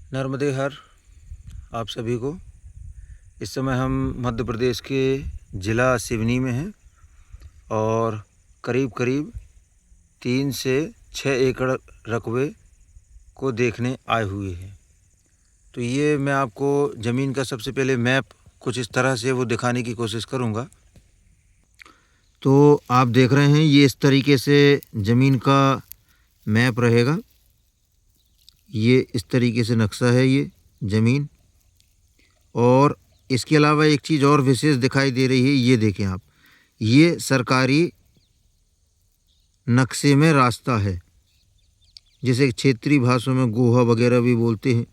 नर्मदे हर आप सभी को। इस समय हम मध्य प्रदेश के ज़िला सिवनी में हैं और करीब करीब 3 से 6 एकड़ रकबे को देखने आए हुए हैं। तो ये मैं आपको ज़मीन का सबसे पहले मैप कुछ इस तरह से वो दिखाने की कोशिश करूँगा। तो आप देख रहे हैं ये इस तरीके से ज़मीन का मैप रहेगा। ये इस तरीके से नक्शा है ये ज़मीन। और इसके अलावा एक चीज़ और विशेष दिखाई दे रही है, ये देखें आप, ये सरकारी नक्शे में रास्ता है, जिसे क्षेत्रीय भाषा में गोहा वगैरह भी बोलते हैं।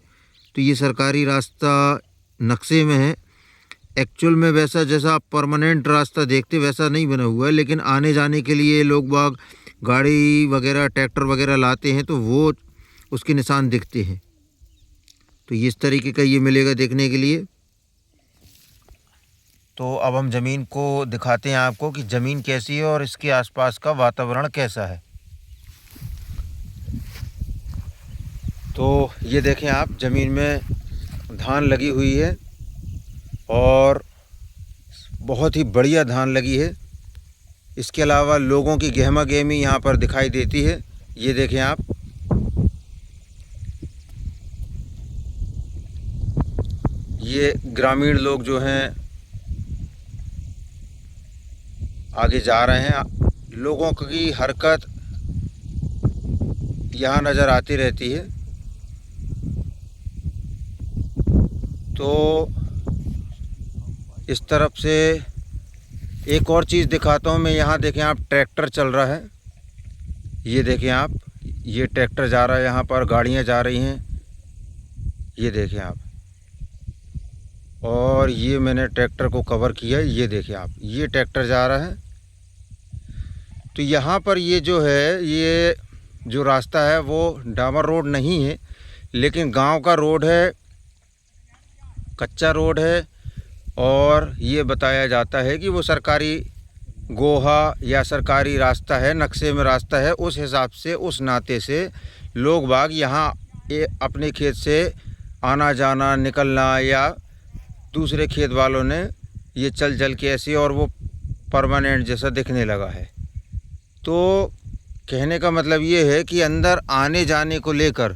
तो ये सरकारी रास्ता नक्शे में है। एक्चुअल में वैसा जैसा आप परमानेंट रास्ता देखते वैसा नहीं बना हुआ है, लेकिन आने जाने के लिए लोग बाग गाड़ी वगैरह ट्रैक्टर वगैरह लाते हैं तो वो उसके निशान दिखते हैं। तो इस तरीके का ये मिलेगा देखने के लिए। तो अब हम ज़मीन को दिखाते हैं आपको कि ज़मीन कैसी है और इसके आसपास का वातावरण कैसा है। तो ये देखें आप, ज़मीन में धान लगी हुई है और बहुत ही बढ़िया धान लगी है। इसके अलावा लोगों की गहमा गहमी यहाँ पर दिखाई देती है। ये देखें आप, ये ग्रामीण लोग जो हैं आगे जा रहे हैं। लोगों की हरकत यहाँ नज़र आती रहती है। तो इस तरफ से एक और चीज़ दिखाता हूँ मैं। यहाँ देखें आप, ट्रैक्टर चल रहा है। ये देखें आप, ये ट्रैक्टर जा रहा है, यहाँ पर गाड़ियाँ जा रही हैं, ये देखें आप। और ये मैंने ट्रैक्टर को कवर किया, ये देखें आप, ये ट्रैक्टर जा रहा है। तो यहाँ पर ये जो है, ये जो रास्ता है वो डामर रोड नहीं है, लेकिन गांव का रोड है, कच्चा रोड है। और ये बताया जाता है कि वो सरकारी गोहा या सरकारी रास्ता है, नक्शे में रास्ता है। उस हिसाब से, उस नाते से लोग बाग यहाँ अपने खेत से आना जाना, निकलना, या दूसरे खेत वालों ने ये चल चल के ऐसे, और वो परमानेंट जैसा दिखने लगा है। तो कहने का मतलब ये है कि अंदर आने जाने को लेकर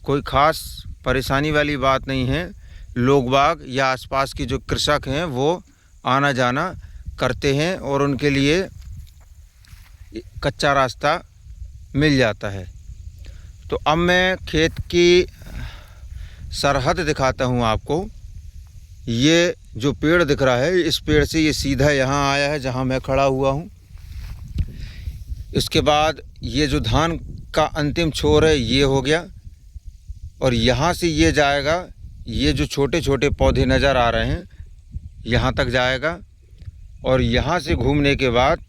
कोई ख़ास परेशानी वाली बात नहीं है। लोग बाग या आसपास की जो कृषक हैं वो आना जाना करते हैं और उनके लिए कच्चा रास्ता मिल जाता है। तो अब मैं खेत की सरहद दिखाता हूँ आपको। ये जो पेड़ दिख रहा है, इस पेड़ से ये सीधा यहाँ आया है जहाँ मैं खड़ा हुआ हूँ। इसके बाद ये जो धान का अंतिम छोर है ये हो गया, और यहाँ से ये जाएगा, ये जो छोटे छोटे पौधे नज़र आ रहे हैं यहाँ तक जाएगा। और यहाँ से घूमने के बाद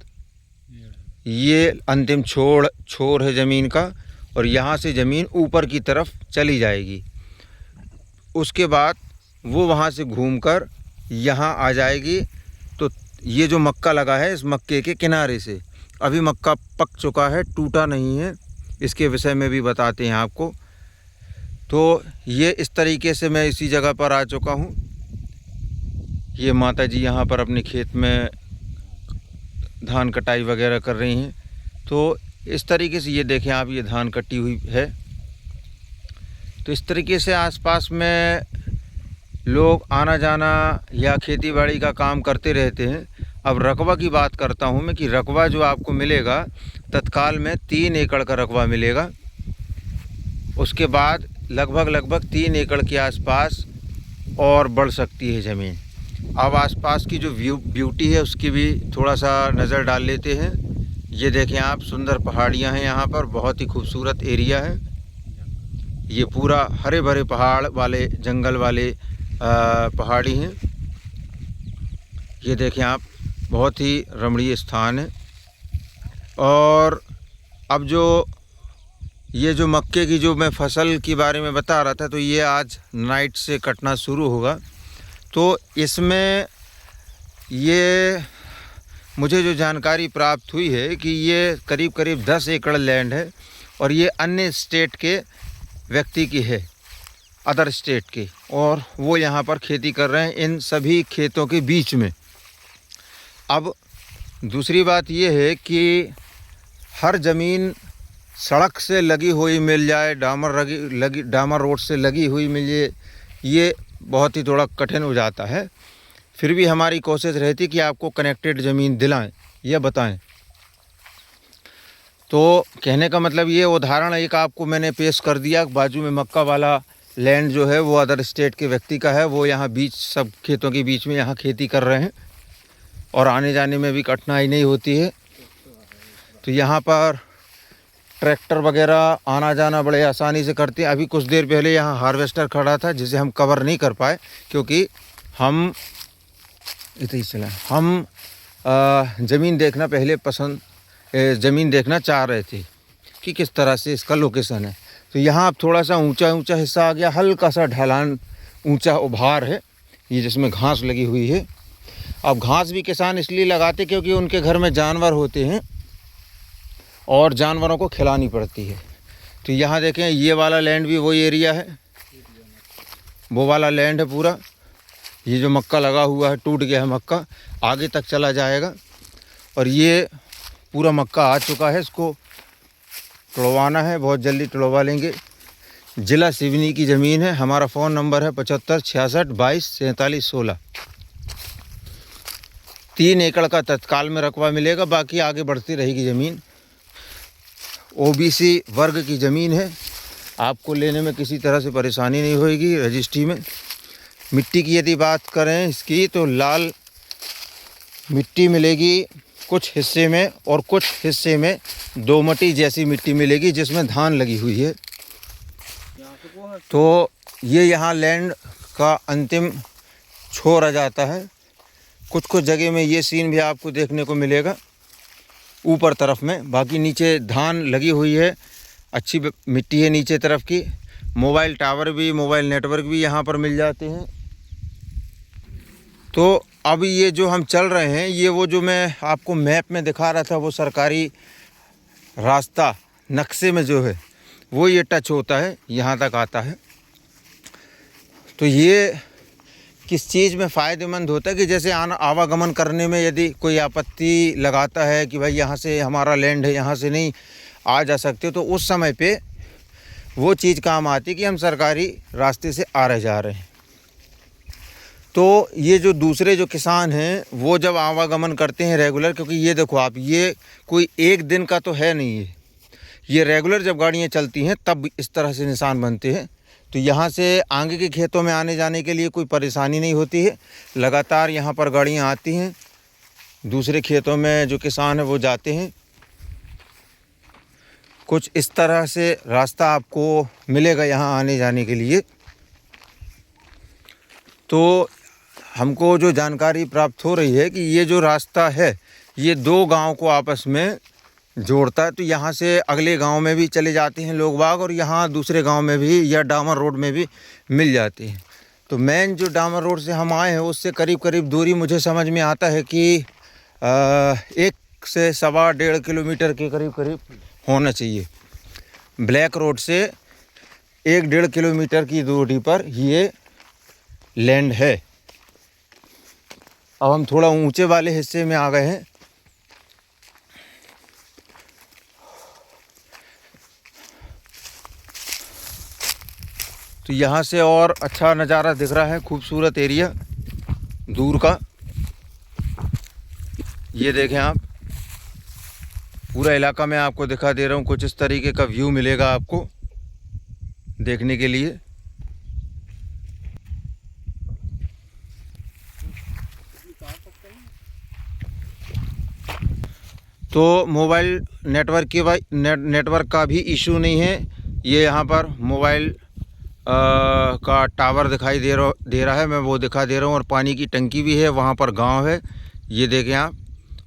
ये अंतिम छोर है ज़मीन का, और यहाँ से ज़मीन ऊपर की तरफ चली जाएगी। उसके बाद वो वहाँ से घूमकर यहाँ आ जाएगी। तो ये जो मक्का लगा है, इस मक्के के किनारे से अभी मक्का पक चुका है, टूटा नहीं है, इसके विषय में भी बताते हैं आपको। तो ये इस तरीके से मैं इसी जगह पर आ चुका हूँ। ये माता जी यहाँ पर अपने खेत में धान कटाई वगैरह कर रही हैं। तो इस तरीके से ये देखें आप, ये धान कटी हुई है। तो इस तरीके से आसपास में लोग आना जाना या खेती बाड़ी का काम करते रहते हैं। अब रकबा की बात करता हूँ मैं कि रकबा जो आपको मिलेगा तत्काल में 3 एकड़ का रकबा मिलेगा। उसके बाद लगभग 3 एकड़ के आसपास और बढ़ सकती है ज़मीन। अब आसपास की जो ब्यूटी है उसकी भी थोड़ा सा नज़र डाल लेते हैं। ये देखें आप, सुंदर पहाड़ियाँ हैं यहाँ पर, बहुत ही खूबसूरत एरिया है। ये पूरा हरे भरे पहाड़ वाले, जंगल वाले पहाड़ी हैं। ये देखें आप, बहुत ही रमणीय स्थान है। और अब ये जो मक्के की जो मैं फसल के बारे में बता रहा था, तो ये आज नाइट से कटना शुरू होगा। तो इसमें ये मुझे जो जानकारी प्राप्त हुई है कि ये करीब करीब 10 एकड़ लैंड है और ये अन्य स्टेट के व्यक्ति की है। अदर स्टेट के, और वो यहाँ पर खेती कर रहे हैं इन सभी खेतों के बीच में। अब दूसरी बात ये है कि हर ज़मीन सड़क से लगी हुई मिल जाए, डामर रोड से लगी हुई मिल जाए, ये बहुत ही थोड़ा कठिन हो जाता है। फिर भी हमारी कोशिश रहती कि आपको कनेक्टेड ज़मीन दिलाएं या बताएं। तो कहने का मतलब ये उदाहरण एक आपको मैंने पेश कर दिया। बाजू में मक्का वाला लैंड जो है वो अदर स्टेट के व्यक्ति का है, वो यहाँ बीच सब खेतों के बीच में यहाँ खेती कर रहे हैं और आने जाने में भी कठिनाई नहीं होती है। तो यहाँ पर ट्रैक्टर वगैरह आना जाना बड़े आसानी से करते हैं। अभी कुछ देर पहले यहाँ हार्वेस्टर खड़ा था जिसे हम कवर नहीं कर पाए, क्योंकि हम ज़मीन देखना पहले ज़मीन देखना चाह रहे थे कि किस तरह से इसका लोकेशन है। तो यहाँ अब थोड़ा सा ऊंचा हिस्सा आ गया, हल्का सा ढलान ऊंचा उभार है ये, जिसमें घास लगी हुई है। अब घास भी किसान इसलिए लगाते क्योंकि उनके घर में जानवर होते हैं और जानवरों को खिलानी पड़ती है। तो यहाँ देखें, ये वाला लैंड भी वही एरिया है, वो वाला लैंड है पूरा। ये जो मक्का लगा हुआ है टूट गया है मक्का, आगे तक चला जाएगा। और ये पूरा मक्का आ चुका है, इसको तुड़वाना है, बहुत जल्दी तुड़वा लेंगे। ज़िला सिवनी की ज़मीन है। हमारा फ़ोन नंबर है 75 66 22 47 16। 3 एकड़ का तत्काल में रकबा मिलेगा, बाकी आगे बढ़ती रहेगी ज़मीन। OBC वर्ग की ज़मीन है, आपको लेने में किसी तरह से परेशानी नहीं होगी रजिस्ट्री में। मिट्टी की यदि बात करें इसकी, तो लाल मिट्टी मिलेगी कुछ हिस्से में, और कुछ हिस्से में दोमटी जैसी मिट्टी मिलेगी जिसमें धान लगी हुई है। तो ये यहाँ लैंड का अंतिम छोर आ जाता है। कुछ जगह में ये सीन भी आपको देखने को मिलेगा ऊपर तरफ में। बाकी नीचे धान लगी हुई है, अच्छी मिट्टी है नीचे तरफ की। मोबाइल टावर भी, मोबाइल नेटवर्क भी यहाँ पर मिल जाते हैं। तो अब ये जो हम चल रहे हैं, ये वो जो मैं आपको मैप में दिखा रहा था, वो सरकारी रास्ता नक्शे में जो है वो ये टच होता है, यहाँ तक आता है। तो ये किस चीज़ में फ़ायदेमंद होता है कि जैसे आवागमन करने में यदि कोई आपत्ति लगाता है कि भाई यहाँ से हमारा लैंड है, यहाँ से नहीं आ जा सकते, तो उस समय पे वो चीज़ काम आती कि हम सरकारी रास्ते से आ रहे जा रहे हैं। तो ये जो दूसरे जो किसान हैं वो जब आवागमन करते हैं रेगुलर, क्योंकि ये देखो आप, ये कोई एक दिन का तो है नहीं, ये रेगुलर जब गाड़ियाँ चलती हैं तब इस तरह से निशान बनते हैं। तो यहाँ से आगे के खेतों में आने जाने के लिए कोई परेशानी नहीं होती है। लगातार यहाँ पर गाड़ियाँ आती हैं, दूसरे खेतों में जो किसान है वो जाते हैं। कुछ इस तरह से रास्ता आपको मिलेगा यहाँ आने जाने के लिए। तो हमको जो जानकारी प्राप्त हो रही है कि ये जो रास्ता है ये 2 गांव को आपस में जोड़ता है। तो यहाँ से अगले गांव में भी चले जाते हैं लोग बाग, और यहाँ दूसरे गांव में भी या डामर रोड में भी मिल जाती हैं। तो मेन जो डामर रोड से हम आए हैं उससे करीब दूरी मुझे समझ में आता है कि 1 से 1.25 किलोमीटर के करीब होना चाहिए। ब्लैक रोड से 1-1.5 किलोमीटर की दूरी पर ये लैंड है। अब हम थोड़ा ऊंचे वाले हिस्से में आ गए हैं। तो यहाँ से और अच्छा नज़ारा दिख रहा है, खूबसूरत एरिया दूर का। ये देखें आप, पूरा इलाका मैं आपको दिखा दे रहा हूँ। कुछ इस तरीके का व्यू मिलेगा आपको देखने के लिए। तो मोबाइल नेटवर्क का भी इशू नहीं है। ये यहाँ पर मोबाइल का टावर दिखाई दे रहा है, मैं वो दिखा दे रहा हूँ। और पानी की टंकी भी है, वहाँ पर गांव है, ये देखें आप।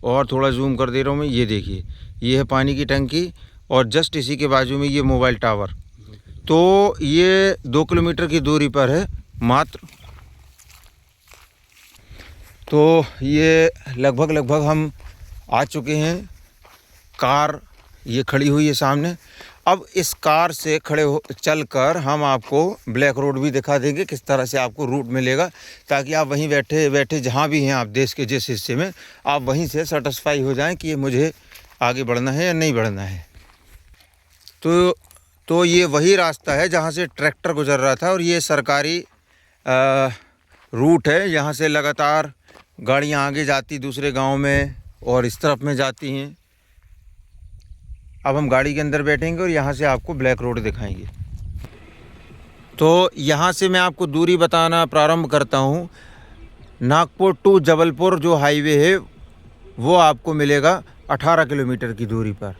और थोड़ा जूम कर दे रहा हूँ मैं, ये देखिए, ये है पानी की टंकी और जस्ट इसी के बाजू में ये मोबाइल टावर। तो ये 2 किलोमीटर की दूरी पर है मात्र। तो ये लगभग हम आ चुके हैं। कार ये खड़ी हुई है सामने। अब इस कार से खड़े हो चलकर हम आपको ब्लैक रोड भी दिखा देंगे, किस तरह से आपको रूट मिलेगा, ताकि आप वहीं बैठे बैठे जहाँ भी हैं आप देश के जिस हिस्से में, आप वहीं से सेटिस्फाई हो जाएं कि ये मुझे आगे बढ़ना है या नहीं बढ़ना है। तो ये वही रास्ता है जहाँ से ट्रैक्टर गुजर रहा था और ये सरकारी रूट है। यहाँ से लगातार गाड़ियाँ आगे जाती दूसरे गांव में और इस तरफ में जाती हैं। अब हम गाड़ी के अंदर बैठेंगे और यहाँ से आपको ब्लैक रोड दिखाएंगे। तो यहाँ से मैं आपको दूरी बताना प्रारंभ करता हूँ। नागपुर टू जबलपुर जो हाईवे है वो आपको मिलेगा 18 किलोमीटर की दूरी पर।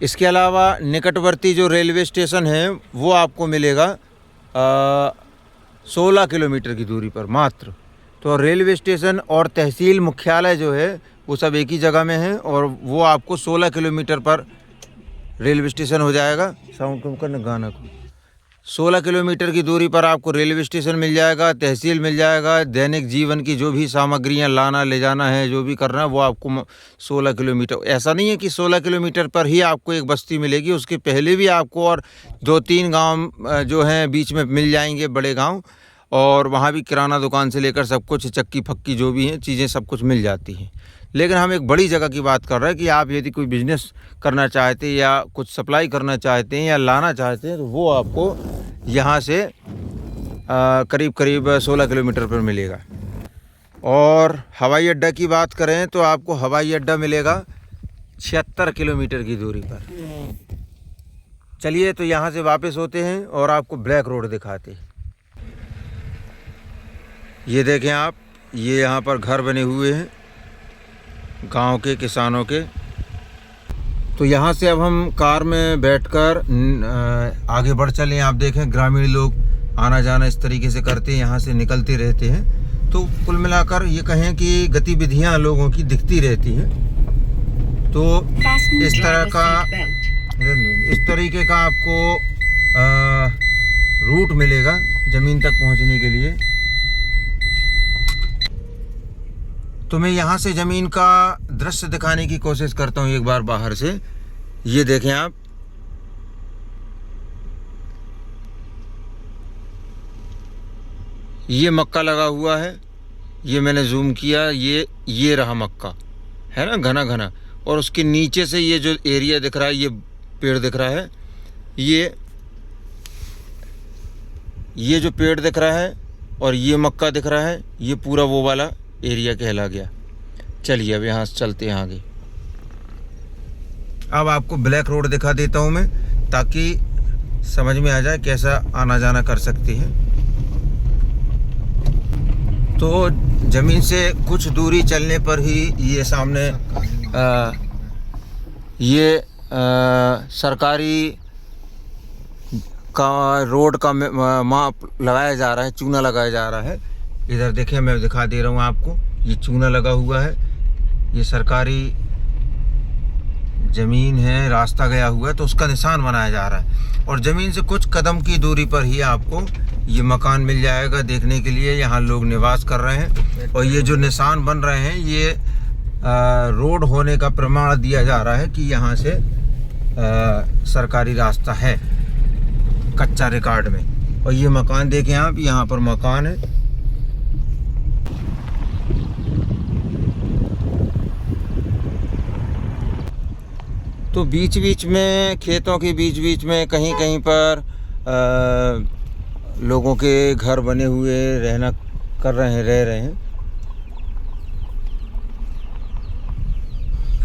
इसके अलावा निकटवर्ती जो रेलवे स्टेशन है वो आपको मिलेगा 16 किलोमीटर की दूरी पर मात्र। तो रेलवे स्टेशन और तहसील मुख्यालय जो है वो सब एक ही जगह में है और वो आपको 16 किलोमीटर पर रेलवे स्टेशन हो जाएगा। साउंड कम करना गाना को। 16 किलोमीटर की दूरी पर आपको रेलवे स्टेशन मिल जाएगा, तहसील मिल जाएगा। दैनिक जीवन की जो भी सामग्रियां लाना ले जाना है, जो भी करना है, वो आपको 16 किलोमीटर। ऐसा नहीं है कि 16 किलोमीटर पर ही आपको एक बस्ती मिलेगी, उसके पहले भी आपको और 2-3 गांव जो हैं बीच में मिल जाएंगे, बड़े गांव, और वहाँ भी किराना दुकान से लेकर सब कुछ, चक्की फक्की जो भी हैं चीज़ें सब कुछ मिल जाती हैं। लेकिन हम एक बड़ी जगह की बात कर रहे हैं कि आप यदि कोई बिज़नेस करना चाहते हैं या कुछ सप्लाई करना चाहते हैं या लाना चाहते हैं तो वो आपको यहाँ से करीब करीब 16 किलोमीटर पर मिलेगा। और हवाई अड्डा की बात करें तो आपको हवाई अड्डा मिलेगा 76 किलोमीटर की दूरी पर। चलिए तो यहाँ से वापस होते हैं और आपको ब्लैक रोड दिखाते हैं। ये देखें आप, ये यहाँ पर घर बने हुए हैं गांव के किसानों के। तो यहाँ से अब हम कार में बैठकर आगे बढ़ चलें। आप देखें ग्रामीण लोग आना जाना इस तरीके से करते हैं, यहाँ से निकलते रहते हैं। तो कुल मिलाकर ये कहें कि गतिविधियाँ लोगों की दिखती रहती हैं। तो इस तरीके का आपको रूट मिलेगा ज़मीन तक पहुँचने के लिए। तो मैं यहाँ से ज़मीन का दृश्य दिखाने की कोशिश करता हूँ एक बार बाहर से। ये देखें आप, ये मक्का लगा हुआ है। ये मैंने जूम किया, ये रहा मक्का, है ना, घना घना। और उसके नीचे से ये जो एरिया दिख रहा है, ये पेड़ दिख रहा है, ये जो पेड़ दिख रहा है और ये मक्का दिख रहा है, ये पूरा वो वाला एरिया कहला गया। चलिए अब यहाँ से चलते हैं आगे। अब आपको ब्लैक रोड दिखा देता हूँ मैं, ताकि समझ में आ जाए कैसा आना जाना कर सकते हैं। तो ज़मीन से कुछ दूरी चलने पर ही ये सामने सरकारी का रोड का माप लगाया जा रहा है, चूना लगाया जा रहा है। इधर देखिए, मैं दिखा दे रहा हूँ आपको, ये चूना लगा हुआ है। ये सरकारी ज़मीन है, रास्ता गया हुआ है तो उसका निशान बनाया जा रहा है। और ज़मीन से कुछ कदम की दूरी पर ही आपको ये मकान मिल जाएगा देखने के लिए। यहाँ लोग निवास कर रहे हैं और ये जो निशान बन रहे हैं ये रोड होने का प्रमाण दिया जा रहा है कि यहाँ से सरकारी रास्ता है कच्चा रिकॉर्ड में। और ये मकान देखें आप, यहाँ पर मकान है। तो बीच बीच में, खेतों के बीच बीच में कहीं कहीं पर लोगों के घर बने हुए रह रहे हैं।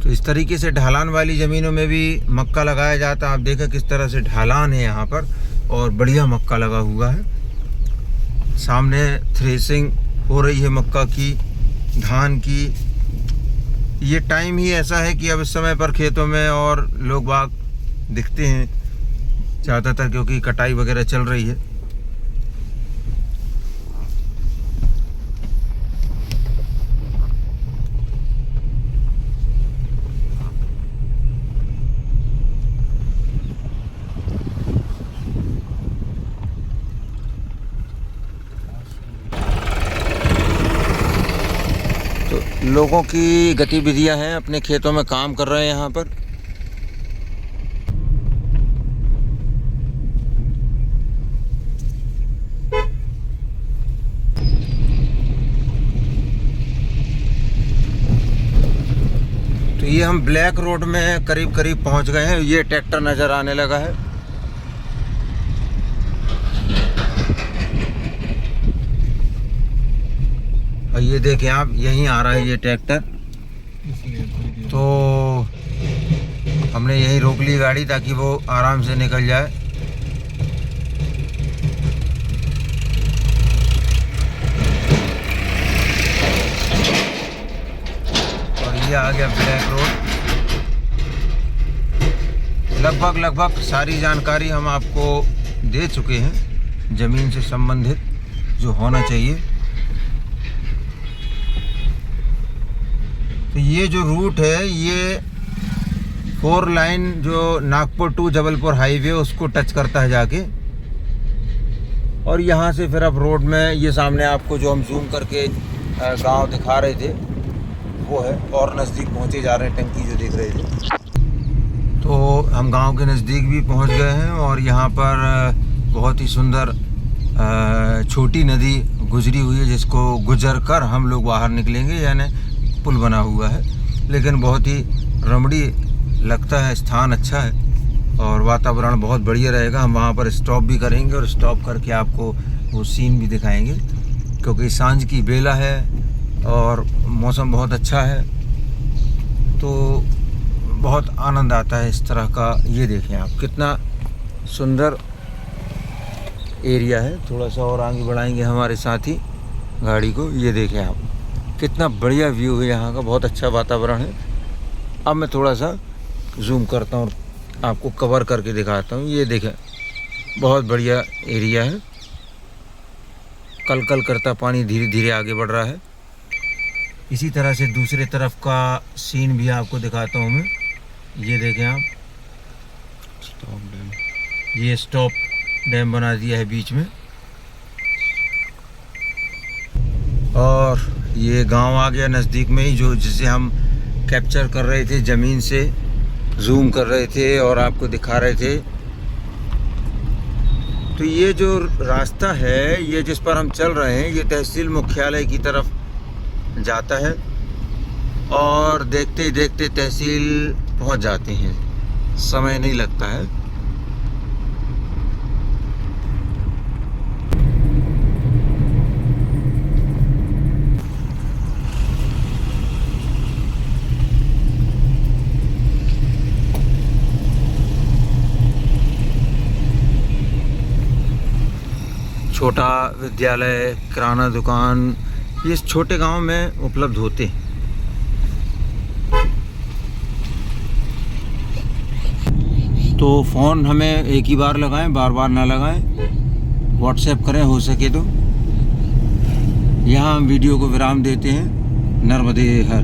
तो इस तरीके से ढलान वाली ज़मीनों में भी मक्का लगाया जाता है। आप देखें किस तरह से ढलान है यहाँ पर और बढ़िया मक्का लगा हुआ है। सामने थ्रेसिंग हो रही है मक्का की, धान की। ये टाइम ही ऐसा है कि अब इस समय पर खेतों में और लोग बाग दिखते हैं ज़्यादातर, क्योंकि कटाई वगैरह चल रही है। लोगों की गतिविधियां हैं, अपने खेतों में काम कर रहे हैं यहाँ पर। ये हम ब्लैक रोड में करीब करीब पहुंच गए हैं। ये ट्रैक्टर नज़र आने लगा है। और ये देखें आप, यहीं आ रहा है ये ट्रैक्टर। तो हमने यहीं रोक ली गाड़ी ताकि वो आराम से निकल जाए। और ये आ गया ब्लैक रोड। लगभग सारी जानकारी हम आपको दे चुके हैं ज़मीन से संबंधित जो होना चाहिए। तो ये जो रूट है ये 4 लाइन जो नागपुर टू जबलपुर हाईवे उसको टच करता है जाके। और यहाँ से फिर अब रोड में ये सामने आपको जो हम जूम करके गांव दिखा रहे थे वो है, और नज़दीक पहुँचे जा रहे हैं। टंकी जो देख रहे थे, तो हम गांव के नज़दीक भी पहुँच गए हैं। और यहाँ पर बहुत ही सुंदर छोटी नदी गुजरी हुई है जिसको गुजर कर हम लोग बाहर निकलेंगे, यानी पुल बना हुआ है। लेकिन बहुत ही रमणीय लगता है, स्थान अच्छा है और वातावरण बहुत बढ़िया रहेगा। हम वहाँ पर स्टॉप भी करेंगे और स्टॉप करके आपको वो सीन भी दिखाएंगे, क्योंकि सांझ की बेला है और मौसम बहुत अच्छा है, तो बहुत आनंद आता है इस तरह का। ये देखें आप, कितना सुंदर एरिया है। थोड़ा सा और आगे बढ़ाएंगे हमारे साथी गाड़ी को। ये देखें आप, कितना बढ़िया व्यू है यहाँ का, बहुत अच्छा वातावरण है। अब मैं थोड़ा सा जूम करता हूँ, आपको कवर करके दिखाता हूँ। ये देखें, बहुत बढ़िया एरिया है। कल कल करता पानी धीरे धीरे आगे बढ़ रहा है। इसी तरह से दूसरे तरफ का सीन भी आपको दिखाता हूँ मैं। ये देखें आप, स्टॉप डैम, ये स्टॉप डैम बना दिया है बीच में। और ये गांव आ गया नज़दीक में ही, जो जिसे हम कैप्चर कर रहे थे, ज़मीन से जूम कर रहे थे और आपको दिखा रहे थे। तो ये जो रास्ता है, ये जिस पर हम चल रहे हैं, ये तहसील मुख्यालय की तरफ जाता है और देखते ही देखते तहसील पहुंच जाते हैं, समय नहीं लगता है। छोटा विद्यालय, किराना दुकान, ये इस छोटे गांव में उपलब्ध होते हैं। तो फ़ोन हमें एक ही बार लगाएं, बार बार ना लगाएं। व्हाट्सएप करें हो सके तो। यहाँ हम वीडियो को विराम देते हैं। नर्मदे हर।